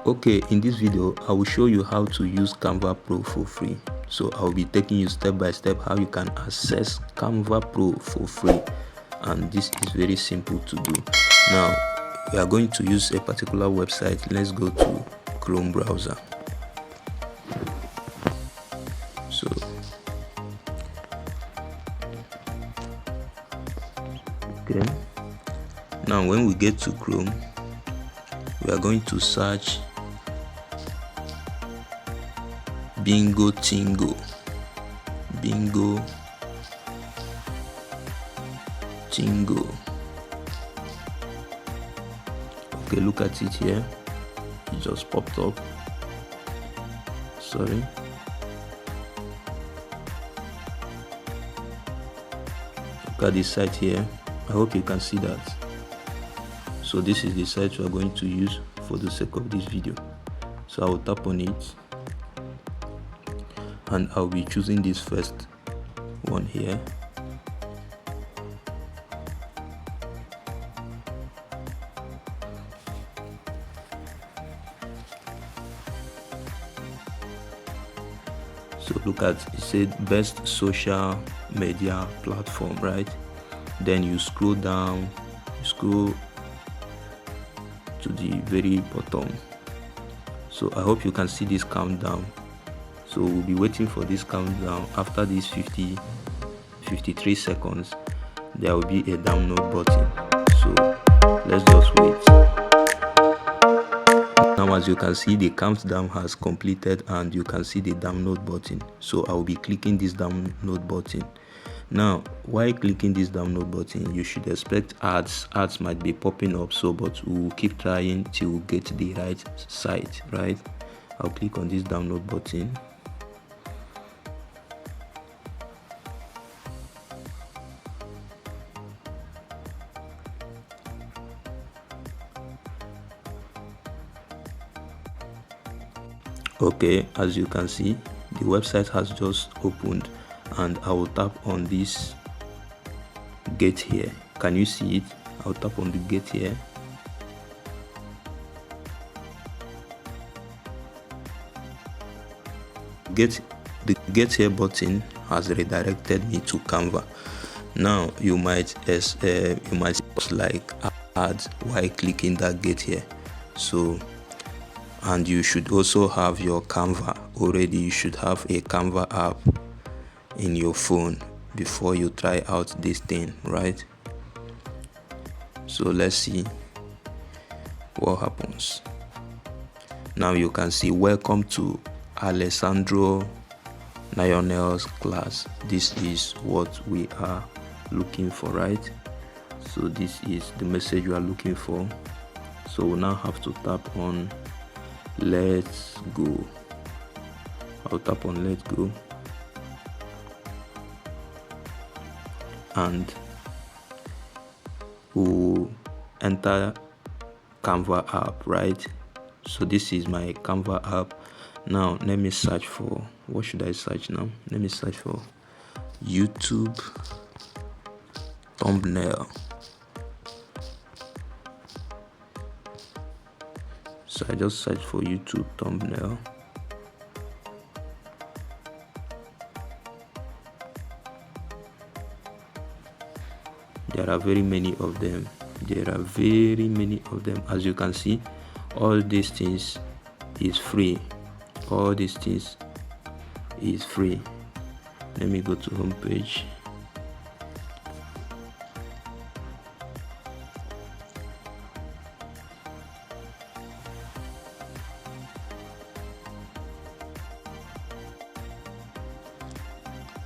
Okay, in this video I will show you how to use Canva Pro for free. So I will be taking you step by step how you can access Canva Pro for free, and this is very simple to do. Now we are going to use a particular website. Let's go to Chrome browser. So okay, now when we get to Chrome, we are going to search Bingo Tingo. Okay, look at it here. It just popped up. Sorry. Look at this site here. I hope you can see that. So this is the site we are going to use for the sake of this video. So I will tap on it, and I'll be choosing this first one here. So look at it, said best social media platform, right? Then you scroll down, to the very bottom. So I hope you can see this countdown. So we'll be waiting for this countdown. After these 53 seconds, there will be a download button. So let's just wait. Now as you can see, the countdown has completed and you can see the download button. So I will be clicking this download button. Now while clicking this download button, you should expect ads might be popping up, so but we'll keep trying till we get the right site, right? I'll click on this download button. Okay, as you can see, the website has just opened, and I will tap on this get here. Can you see it? I'll tap on the get here. The get here button has redirected me to Canva. Now you might like ads while clicking that get here. So, and you should also have your Canva already. You should have a Canva app in your phone before you try out this thing, right? So let's see what happens. Now you can see welcome to Alessandro Naionel's class. This is what we are looking for, right? So this is the message you are looking for. So we now have to tap on let's go. I'll tap on let's go, and we'll enter Canva app, right? So this is my Canva app. Now let me search for, what should I search now? Let me search for YouTube thumbnail. So I just search for YouTube thumbnail. There are very many of them. As you can see, all these things is free. Let me go to home page.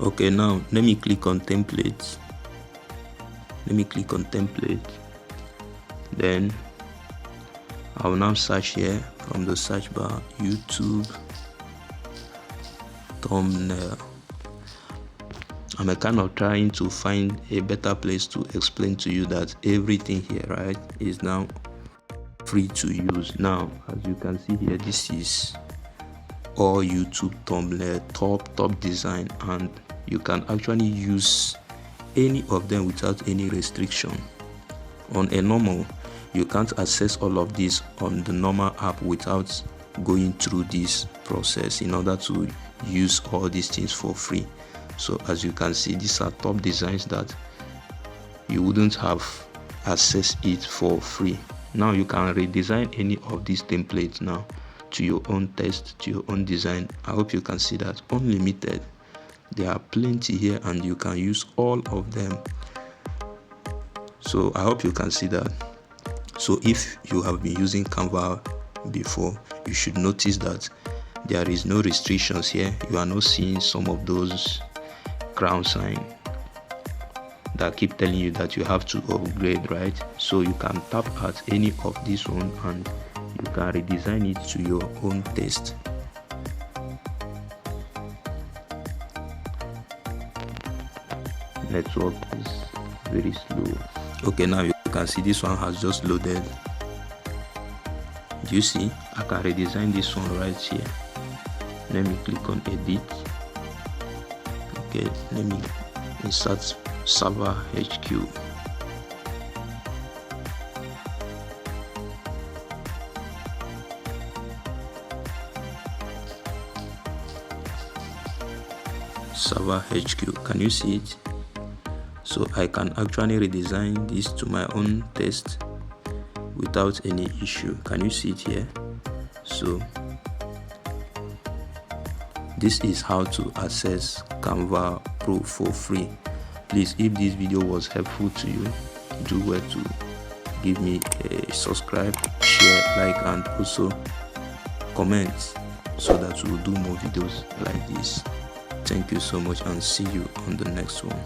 Okay, now let me click on templates. Then I will now search here from the search bar YouTube thumbnail. I'm kind of trying to find a better place to explain to you that everything here, right, is now free to use. Now as you can see here, this is all YouTube thumbnail, top design, and you can actually use any of them without any restriction. On a normal, You can't access all of this on the normal app without going through this process in order to use all these things for free. So as you can see, these are top designs that you wouldn't have access it for free. Now you can redesign any of these templates now to your own taste, to your own design. I hope you can see that. Unlimited, there are plenty here and you can use all of them. So I hope you can see that. So if you have been using Canva before, you should notice that there is no restrictions here. You are not seeing some of those crown sign that keep telling you that you have to upgrade, right? So you can tap at any of this one and you can redesign it to your own taste. Network is very slow. Okay, now you can see this one has just loaded. Do you see? I can redesign this one right here. Let me click on edit. Okay, let me insert server HQ. Server HQ, can you see it? So I can actually redesign this to my own taste without any issue. Can you see it here? So this is how to access Canva Pro for free. Please, if this video was helpful to you, do well to give me a subscribe, share, like, and also comment so that we'll do more videos like this. Thank you so much and see you on the next one.